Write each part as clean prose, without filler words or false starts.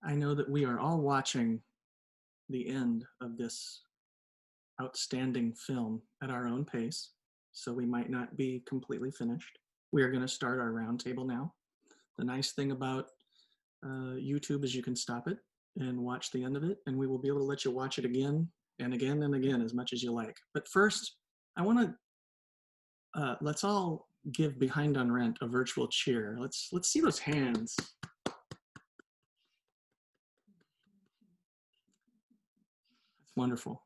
I know that we are all watching the end of this outstanding film at our own pace, so we might not be completely finished. We are going to start our roundtable now. The nice thing about YouTube is you can stop it and watch the end of it, and we will be able to let you watch it again and again and again as much as you like. But first, I want to let's all give Behind on Rent a virtual cheer. Let's see those hands. That's wonderful.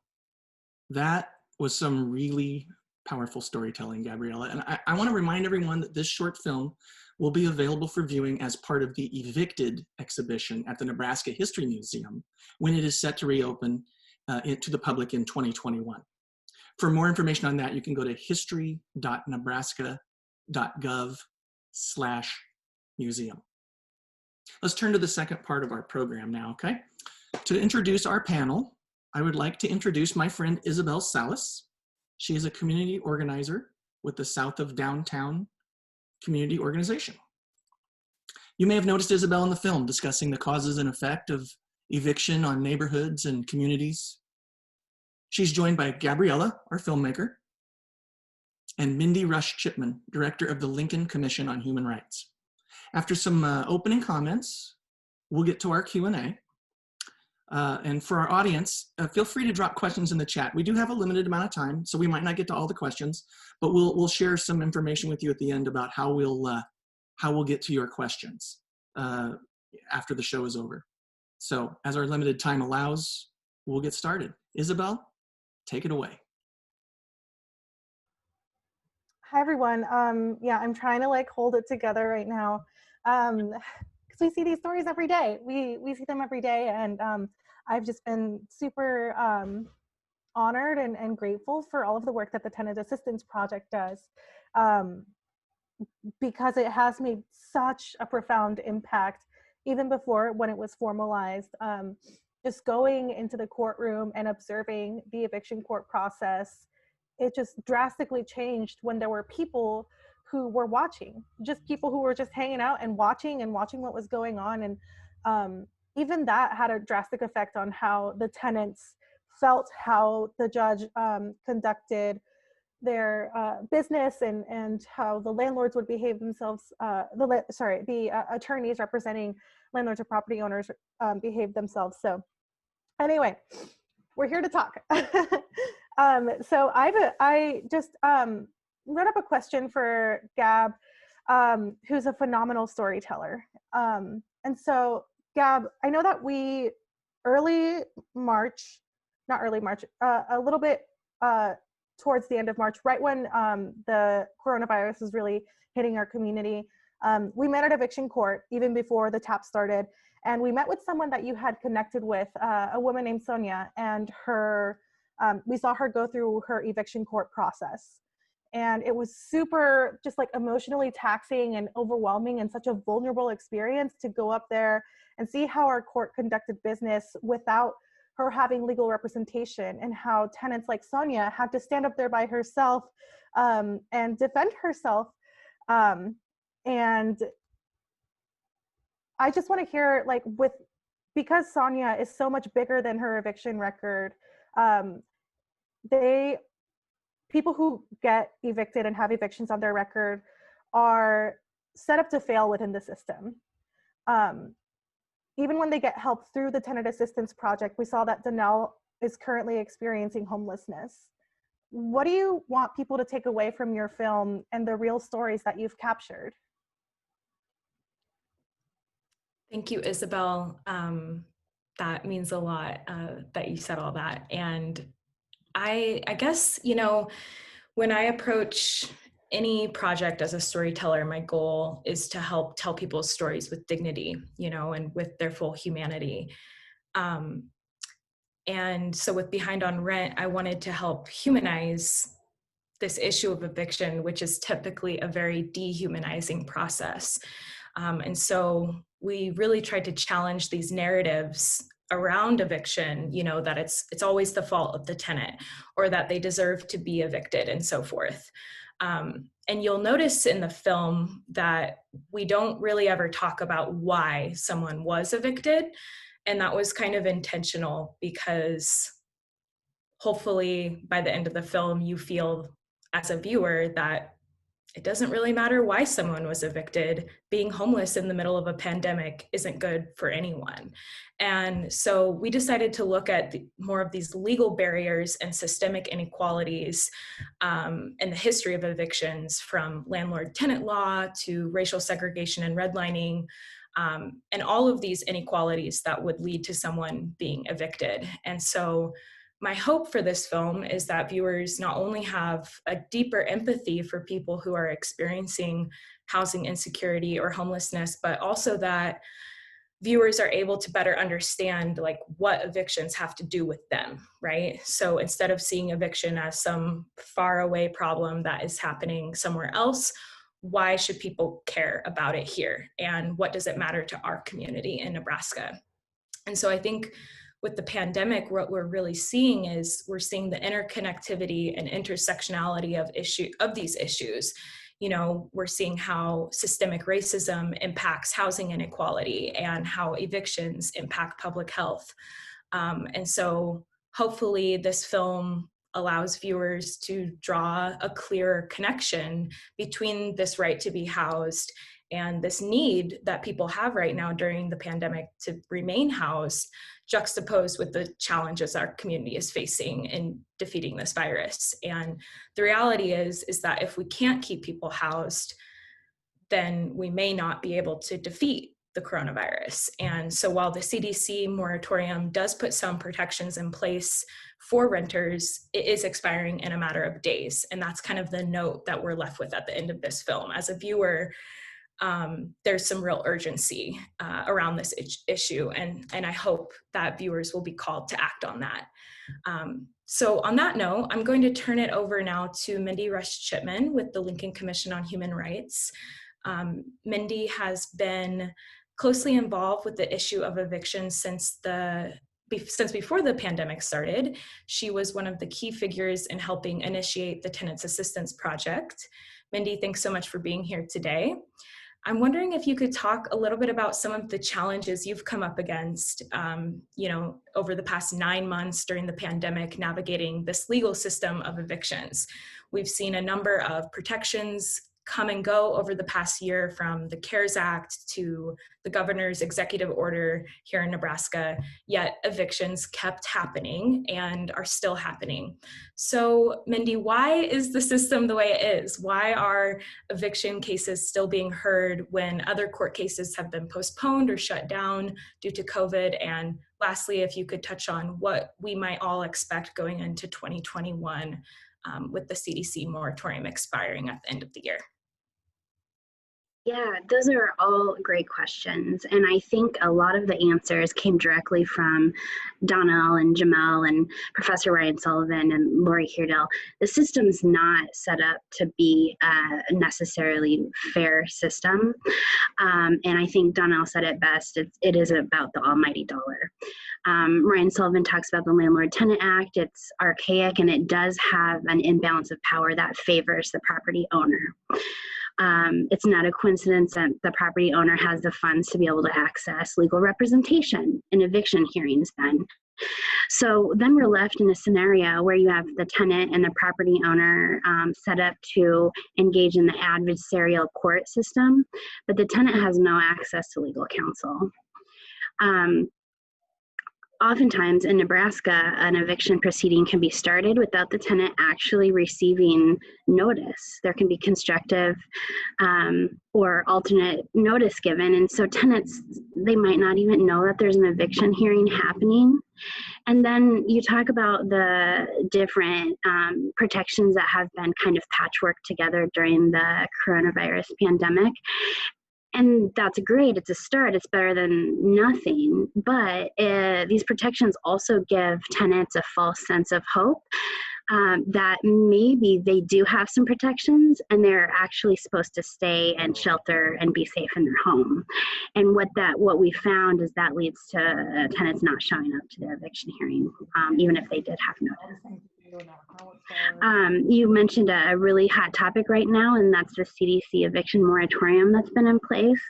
That was some really powerful storytelling, Gabriella. And I want to remind everyone that this short film will be available for viewing as part of the Evicted exhibition at the Nebraska History Museum when it is set to reopen to the public in 2021. For more information on that, you can go to history.nebraska.gov/museum. Let's turn to the second part of our program now, okay? To introduce our panel, I would like to introduce my friend Isabel Salas. She is a community organizer with the South of Downtown Community Organization. You may have noticed Isabel in the film discussing the causes and effect of eviction on neighborhoods and communities. She's joined by Gabriella, our filmmaker, and Mindy Rush Chipman, director of the Lincoln Commission on Human Rights. After some opening comments, we'll get to our Q&A. And for our audience, feel free to drop questions in the chat. We do have a limited amount of time, so we might not get to all the questions, but we'll share some information with you at the end about how we'll get to your questions after the show is over. So as our limited time allows, we'll get started. Isabel, take it away. Hi, everyone. Yeah, I'm trying to hold it together right now because we see these stories every day. We see them every day, and I've just been super honored and grateful for all of the work that the Tenant Assistance Project does because it has made such a profound impact even before when it was formalized. Just going into the courtroom and observing the eviction court process, it just drastically changed when there were people who were watching, just people who were just hanging out and watching what was going on. And even that had a drastic effect on how the tenants felt, how the judge conducted their business, and how the landlords would behave themselves, the attorneys representing landlords or property owners behave themselves. So anyway, we're here to talk. So I just wrote up a question for Gab, who's a phenomenal storyteller. And so Gab, I know that a little bit towards the end of March, right when the coronavirus was really hitting our community, we met at eviction court even before the TAP started. And we met with someone that you had connected with, a woman named Sonia, and we saw her go through her eviction court process. And it was super just emotionally taxing and overwhelming, and such a vulnerable experience to go up there and see how our court conducted business without her having legal representation, and how tenants like Sonia had to stand up there by herself and defend herself. And I just want to hear, because Sonia is so much bigger than her eviction record, people who get evicted and have evictions on their record are set up to fail within the system. Even when they get help through the Tenant Assistance Project, we saw that Danelle is currently experiencing homelessness. What do you want people to take away from your film and the real stories that you've captured? Thank you, Isabel. That means a lot that you said all that. And I guess, when I approach any project as a storyteller, my goal is to help tell people's stories with dignity, and with their full humanity. And so with Behind on Rent, I wanted to help humanize this issue of eviction, which is typically a very dehumanizing process. And so we really tried to challenge these narratives around eviction, that it's always the fault of the tenant, or that they deserve to be evicted, and so forth. And you'll notice in the film that we don't really ever talk about why someone was evicted. And that was kind of intentional, because hopefully by the end of the film, you feel as a viewer that it doesn't really matter why someone was evicted. Being homeless in the middle of a pandemic isn't good for anyone. And so we decided to look at more of these legal barriers and systemic inequalities in the history of evictions, from landlord-tenant law to racial segregation and redlining, and all of these inequalities that would lead to someone being evicted. And so my hope for this film is that viewers not only have a deeper empathy for people who are experiencing housing insecurity or homelessness, but also that viewers are able to better understand like what evictions have to do with them, right? So instead of seeing eviction as some faraway problem that is happening somewhere else, why should people care about it here? And what does it matter to our community in Nebraska? And so I think with the pandemic, what we're really seeing is we're seeing the interconnectivity and intersectionality of these issues. You know, we're seeing how systemic racism impacts housing inequality and how evictions impact public health. And so hopefully this film allows viewers to draw a clearer connection between this right to be housed and this need that people have right now during the pandemic to remain housed, juxtaposed with the challenges our community is facing in defeating this virus. And the reality is that if we can't keep people housed, then we may not be able to defeat the coronavirus. And so while the CDC moratorium does put some protections in place for renters, it is expiring in a matter of days. And that's kind of the note that we're left with at the end of this film. As a viewer, there's some real urgency around this issue, and I hope that viewers will be called to act on that. So on that note, I'm going to turn it over now to Mindy Rush Chipman with the Lincoln Commission on Human Rights. Mindy has been closely involved with the issue of eviction since before the pandemic started. She was one of the key figures in helping initiate the Tenants Assistance Project. Mindy, thanks so much for being here today. I'm wondering if you could talk a little bit about some of the challenges you've come up against, over the past 9 months during the pandemic, navigating this legal system of evictions. We've seen a number of protections come and go over the past year, from the CARES Act to the governor's executive order here in Nebraska, yet evictions kept happening and are still happening. So Mindy, why is the system the way it is? Why are eviction cases still being heard when other court cases have been postponed or shut down due to COVID? And lastly, if you could touch on what we might all expect going into 2021 with the CDC moratorium expiring at the end of the year. Yeah, those are all great questions. And I think a lot of the answers came directly from Donnell and Jamel and Professor Ryan Sullivan and Lori Heerdell. The system's not set up to be a necessarily fair system. And I think Donnell said it best, it is about the almighty dollar. Ryan Sullivan talks about the Landlord-Tenant Act. It's archaic, and it does have an imbalance of power that favors the property owner. It's not a coincidence that the property owner has the funds to be able to access legal representation in eviction hearings then. So then we're left in a scenario where you have the tenant and the property owner set up to engage in the adversarial court system, but the tenant has no access to legal counsel. Oftentimes in Nebraska, an eviction proceeding can be started without the tenant actually receiving notice. There can be constructive or alternate notice given. And so tenants, they might not even know that there's an eviction hearing happening. And then you talk about the different protections that have been kind of patchworked together during the coronavirus pandemic. And that's great, it's a start, it's better than nothing. But these protections also give tenants a false sense of hope that maybe they do have some protections and they're actually supposed to stay and shelter and be safe in their home. And what we found is that leads to tenants not showing up to the eviction hearing, even if they did have notice. You mentioned a really hot topic right now, and that's the CDC eviction moratorium that's been in place.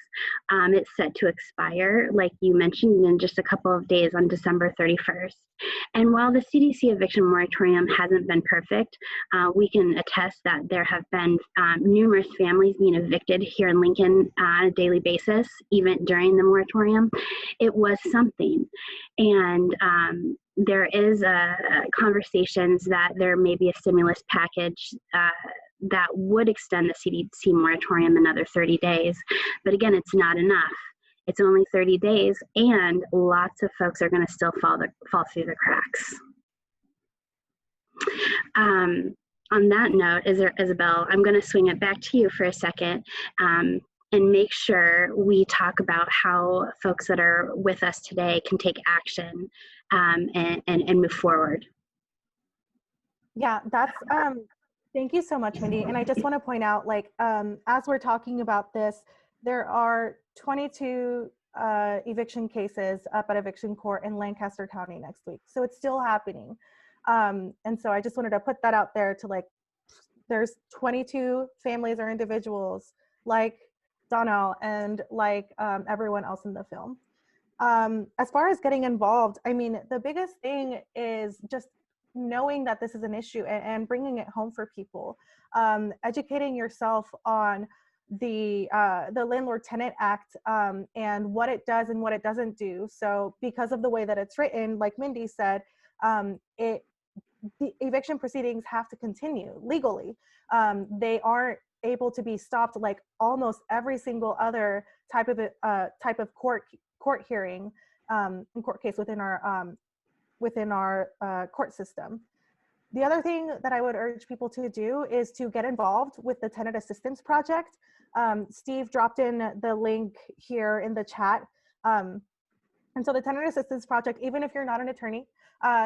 It's set to expire, like you mentioned, in just a couple of days on December 31st. And while the CDC eviction moratorium hasn't been perfect, we can attest that there have been numerous families being evicted here in Lincoln on a daily basis, even during the moratorium. It was something. And there is conversations that there may be a stimulus package that would extend the CDC moratorium another 30 days. But again, it's not enough. It's only 30 days, and lots of folks are going to still fall through the cracks. On that note, Isabel, I'm going to swing it back to you for a second and make sure we talk about how folks that are with us today can take action and move forward. Yeah, that's, thank you so much, Mindy. And I just want to point out, like, as we're talking about this, there are 22 eviction cases up at eviction court in Lancaster County next week. So it's still happening. And so I just wanted to put that out there to, like, there's 22 families or individuals like Donnell and like everyone else in the film. As far as getting involved, I mean, the biggest thing is just knowing that this is an issue and bringing it home for people, educating yourself on the Landlord-Tenant Act and what it does and what it doesn't do. So because of the way that it's written, like Mindy said, the eviction proceedings have to continue legally. They aren't able to be stopped like almost every single other type of court hearing and court case within our court system. The other thing that I would urge people to do is to get involved with the Tenant Assistance Project. Steve dropped in the link here in the chat. And so the Tenant Assistance Project, even if you're not an attorney,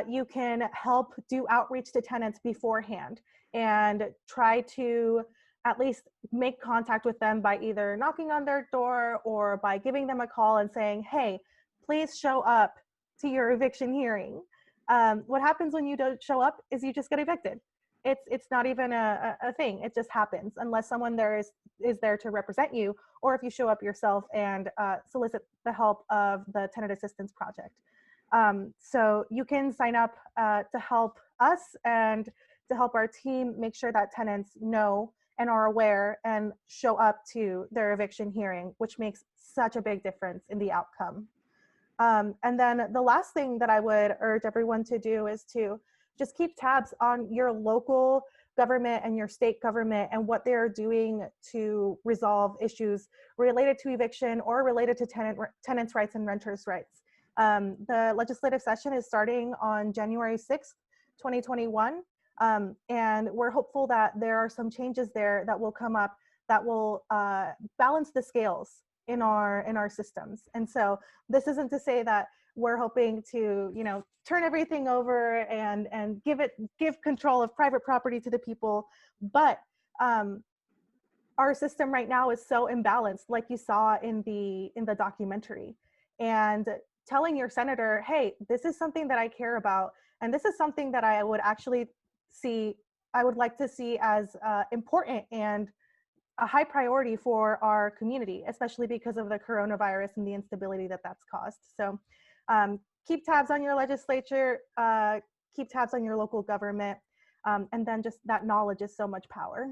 you can help do outreach to tenants beforehand and try to at least make contact with them by either knocking on their door or by giving them a call and saying, hey, please show up to your eviction hearing. What happens when you don't show up is you just get evicted. It's not even a thing. It just happens unless someone there is there to represent you, or if you show up yourself and solicit the help of the Tenant Assistance Project. So you can sign up to help us and to help our team make sure that tenants know and are aware and show up to their eviction hearing, which makes such a big difference in the outcome. And then the last thing that I would urge everyone to do is to just keep tabs on your local government and your state government and what they're doing to resolve issues related to eviction or related to tenants' rights and renters' rights. The legislative session is starting on January 6th, 2021. And we're hopeful that there are some changes there that will come up that will balance the scales in our systems. And so this isn't to say that we're hoping to, you know, turn everything over and give control of private property to the people, but our system right now is so imbalanced, like you saw in the documentary. And telling your senator, hey, this is something that I care about, and this is something that I would actually I would like to see as important and a high priority for our community, especially because of the coronavirus and the instability that that's caused. So keep tabs on your legislature, keep tabs on your local government, and then just that knowledge is so much power.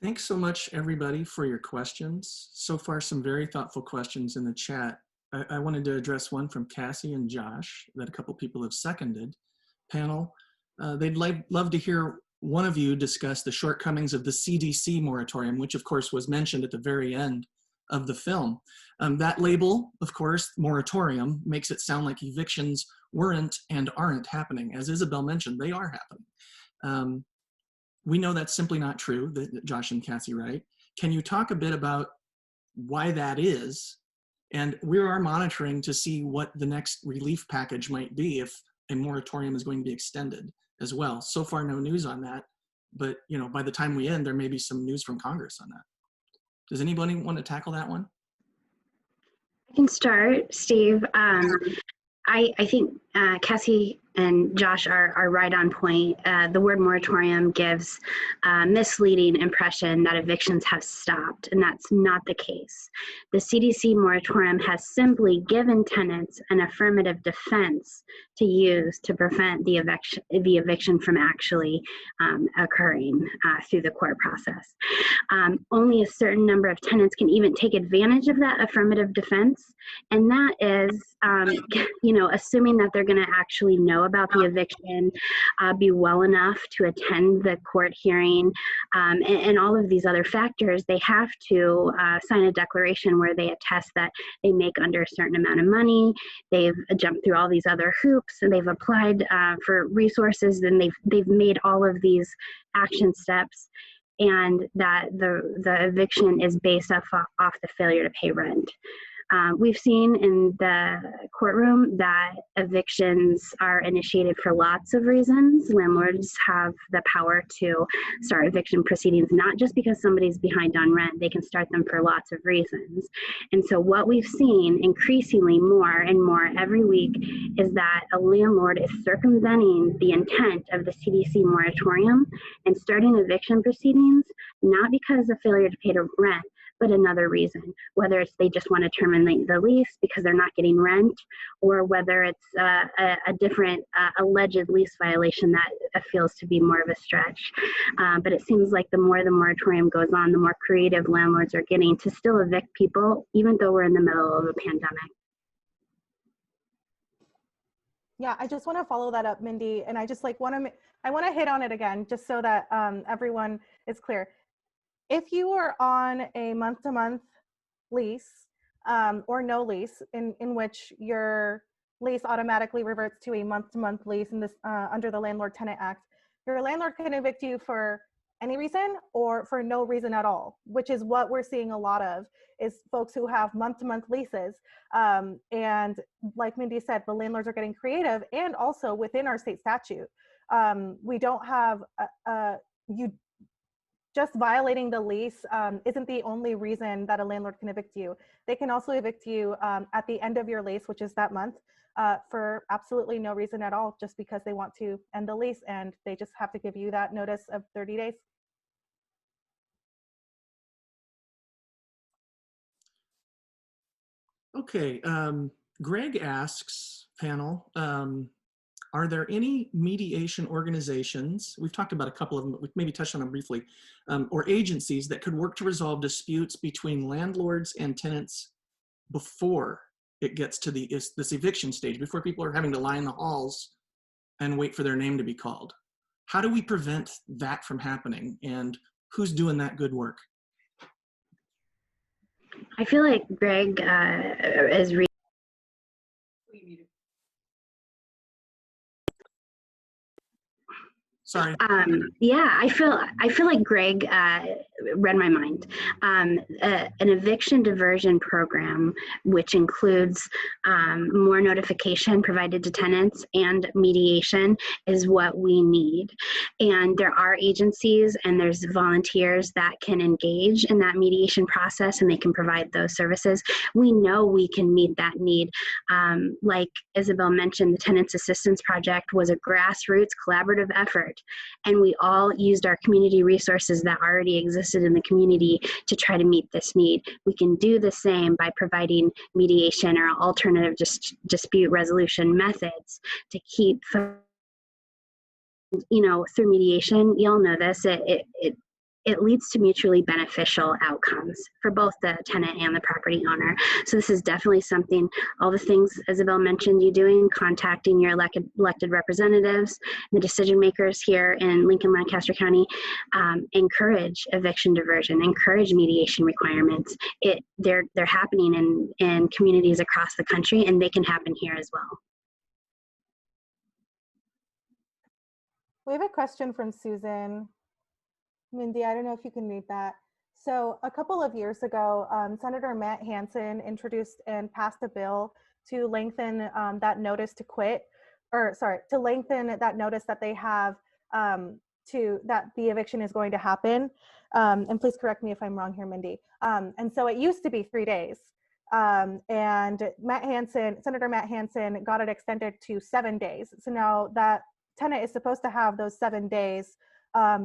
Thanks so much, everybody, for your questions. So far, some very thoughtful questions in the chat. I wanted to address one from Cassie and Josh that a couple people have seconded. Panel, they'd love to hear one of you discuss the shortcomings of the CDC moratorium, which of course was mentioned at the very end of the film. That label, of course, moratorium, makes it sound like evictions weren't and aren't happening. As Isabel mentioned, they are happening. We know that's simply not true, that Josh and Cassie write. Can you talk a bit about why that is? And we are monitoring to see what the next relief package might be if a moratorium is going to be extended as well. So far, no news on that, but you know, by the time we end, there may be some news from Congress on that. Does anybody want to tackle that one? I can start, Steve. I think Cassie and Josh are right on point. The word moratorium gives a misleading impression that evictions have stopped, and that's not the case. The CDC moratorium has simply given tenants an affirmative defense to use to prevent the eviction from actually occurring through the court process. Only a certain number of tenants can even take advantage of that affirmative defense, and that is, assuming that they're going to actually know about the eviction, be well enough to attend the court hearing, and all of these other factors. They have to sign a declaration where they attest that they make under a certain amount of money, they've jumped through all these other hoops, and they've applied for resources, and they've made all of these action steps, and that the eviction is based off the failure to pay rent. We've seen in the courtroom that evictions are initiated for lots of reasons. Landlords have the power to start eviction proceedings, not just because somebody's behind on rent. They can start them for lots of reasons. And so what we've seen increasingly more and more every week is that a landlord is circumventing the intent of the CDC moratorium and starting eviction proceedings, not because of failure to pay rent, but another reason, whether it's they just want to terminate the lease because they're not getting rent, or whether it's a different alleged lease violation that feels to be more of a stretch. But it seems like the more the moratorium goes on, the more creative landlords are getting to still evict people, even though we're in the middle of a pandemic. Yeah, I just want to follow that up, Mindy, and I just want to hit on it again, just so that everyone is clear. If you are on a month-to-month lease or no lease, in which your lease automatically reverts to a month-to-month lease in this under the Landlord-Tenant Act, your landlord can evict you for any reason or for no reason at all, which is what we're seeing a lot of, is folks who have month-to-month leases. And like Mindy said, the landlords are getting creative, and also within our state statute, we don't have just violating the lease isn't the only reason that a landlord can evict you. They can also evict you at the end of your lease, which is that month, for absolutely no reason at all, just because they want to end the lease, and they just have to give you that notice of 30 days. Okay, Greg asks, panel, are there any mediation organizations, we've talked about a couple of them, but we've maybe touched on them briefly, or agencies that could work to resolve disputes between landlords and tenants before it gets to this eviction stage, before people are having to lie in the halls and wait for their name to be called? How do we prevent that from happening, and who's doing that good work? I feel like Greg is Sorry. Yeah, I feel like Greg read my mind. An eviction diversion program, which includes more notification provided to tenants and mediation, is what we need. And there are agencies and there's volunteers that can engage in that mediation process, and they can provide those services. We know we can meet that need. Like Isabel mentioned, the Tenants Assistance Project was a grassroots collaborative effort, and we all used our community resources that already existed in the community to try to meet this need. We can do the same by providing mediation or alternative dispute resolution methods to keep, through mediation. Y'all know this, it leads to mutually beneficial outcomes for both the tenant and the property owner. So this is definitely something, all the things Isabel mentioned you doing, contacting your elected representatives, the decision makers here in Lincoln, Lancaster County, encourage eviction diversion, encourage mediation requirements. They're happening in communities across the country, and they can happen here as well. We have a question from Susan. Mindy, I don't know if you can read that. So a couple of years ago, Senator Matt Hansen introduced and passed a bill to lengthen that notice to quit, to lengthen that notice that they have that the eviction is going to happen. And please correct me if I'm wrong here, Mindy. And so it used to be 3 days. And Senator Matt Hansen got it extended to 7 days. So now that tenant is supposed to have those 7 days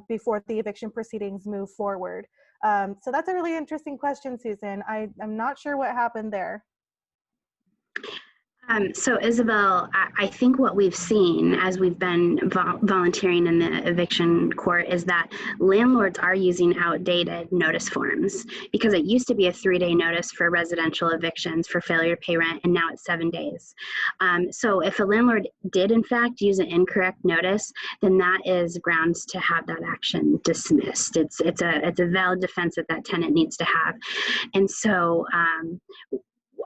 before the eviction proceedings move forward. So that's a really interesting question, Susan. I'm not sure what happened there. So Isabel, I think what we've seen as we've been volunteering in the eviction court is that landlords are using outdated notice forms, because it used to be a 3-day notice for residential evictions for failure to pay rent, and now it's 7 days. So if a landlord did in fact use an incorrect notice, then that is grounds to have that action dismissed. It's a valid defense that tenant needs to have. And so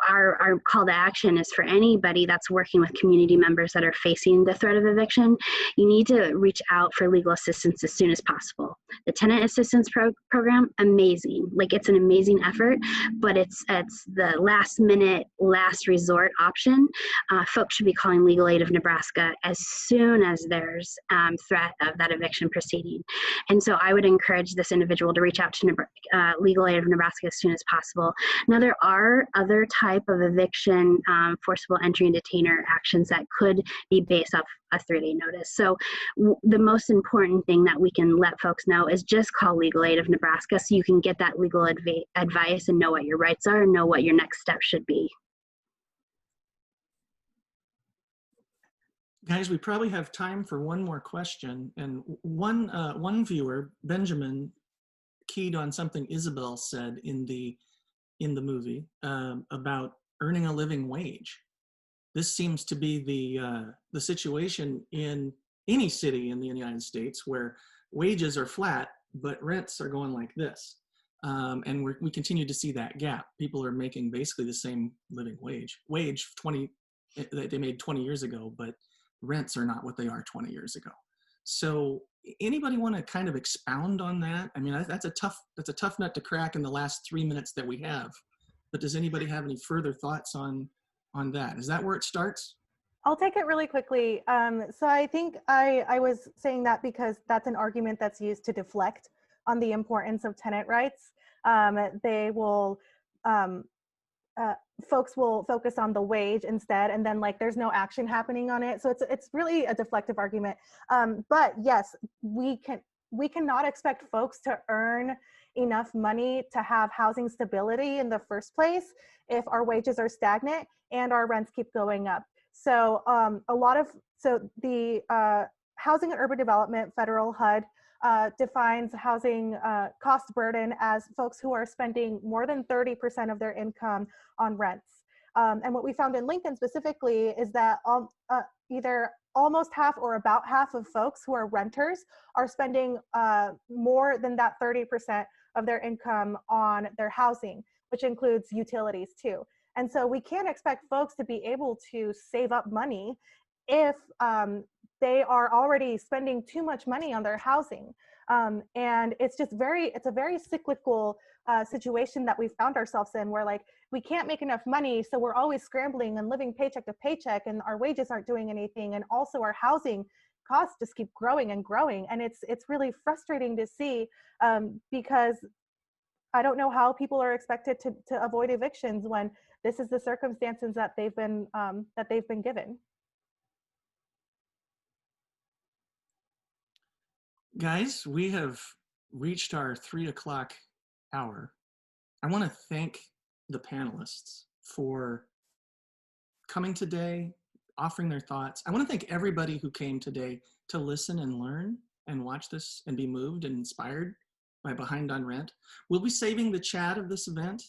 our call to action is for anybody that's working with community members that are facing the threat of eviction. You need to reach out for legal assistance as soon as possible. The tenant assistance program, amazing. Like, it's an amazing effort, but it's the last minute, last resort option. Folks should be calling Legal Aid of Nebraska as soon as there's threat of that eviction proceeding. And so I would encourage this individual to reach out to Legal Aid of Nebraska as soon as possible. Now, there are other type of eviction, forcible entry and detainer actions that could be based off a 3-day notice. So the most important thing that we can let folks know is just call Legal Aid of Nebraska so you can get that legal advice and know what your rights are and know what your next step should be. Guys, we probably have time for one more question. And one viewer, Benjamin, keyed on something Isabel said in the movie about earning a living wage. This seems to be the situation in any city in the United States where wages are flat, but rents are going like this. And we continue to see that gap. People are making basically the same living wage that they made 20 years ago, but rents are not what they are 20 years ago. So anybody want to kind of expound on that? I mean, that's a tough nut to crack in the last 3 minutes that we have. But does anybody have any further thoughts on that? Is that where it starts? I'll take it really quickly. So I think I was saying that because that's an argument that's used to deflect on the importance of tenant rights. Folks will focus on the wage instead, and then like there's no action happening on it. So it's really a deflective argument. But yes, we cannot expect folks to earn enough money to have housing stability in the first place if our wages are stagnant and our rents keep going up. So the Housing and Urban Development Federal HUD defines housing cost burden as folks who are spending more than 30% of their income on rents. And what we found in Lincoln specifically is that either almost half or about half of folks who are renters are spending more than that 30% of their income on their housing, which includes utilities too. And so we can't expect folks to be able to save up money if they are already spending too much money on their housing. And it's a very cyclical situation that we found ourselves in, where like we can't make enough money, so we're always scrambling and living paycheck to paycheck, and our wages aren't doing anything, and also our housing costs just keep growing and growing. And it's really frustrating to see, because I don't know how people are expected to avoid evictions when this is the circumstances that they've been given. Guys, we have reached our 3 o'clock hour. I want to thank the panelists for coming today, offering their thoughts. I want to thank everybody who came today to listen and learn and watch this and be moved and inspired by Behind on Rent. We'll be saving the chat of this event,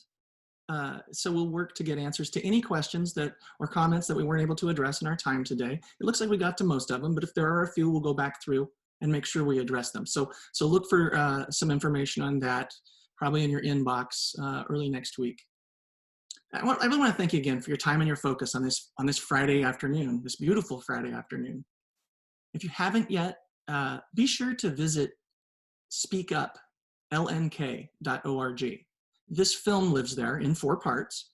so we'll work to get answers to any questions or comments that we weren't able to address in our time today. It looks like we got to most of them, but if there are a few, we'll go back through and make sure we address them. So look for some information on that, probably in your inbox early next week. I really want to thank you again for your time and your focus on this Friday afternoon, this beautiful Friday afternoon. If you haven't yet, be sure to visit speakuplnk.org. This film lives there in 4 parts,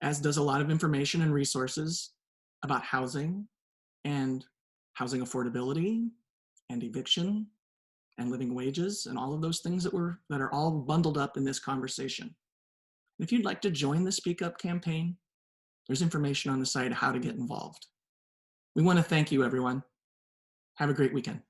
as does a lot of information and resources about housing and housing affordability and eviction and living wages and all of those things that are all bundled up in this conversation. If you'd like to join the Speak Up campaign, there's information on the site how to get involved. We want to thank you, everyone. Have a great weekend.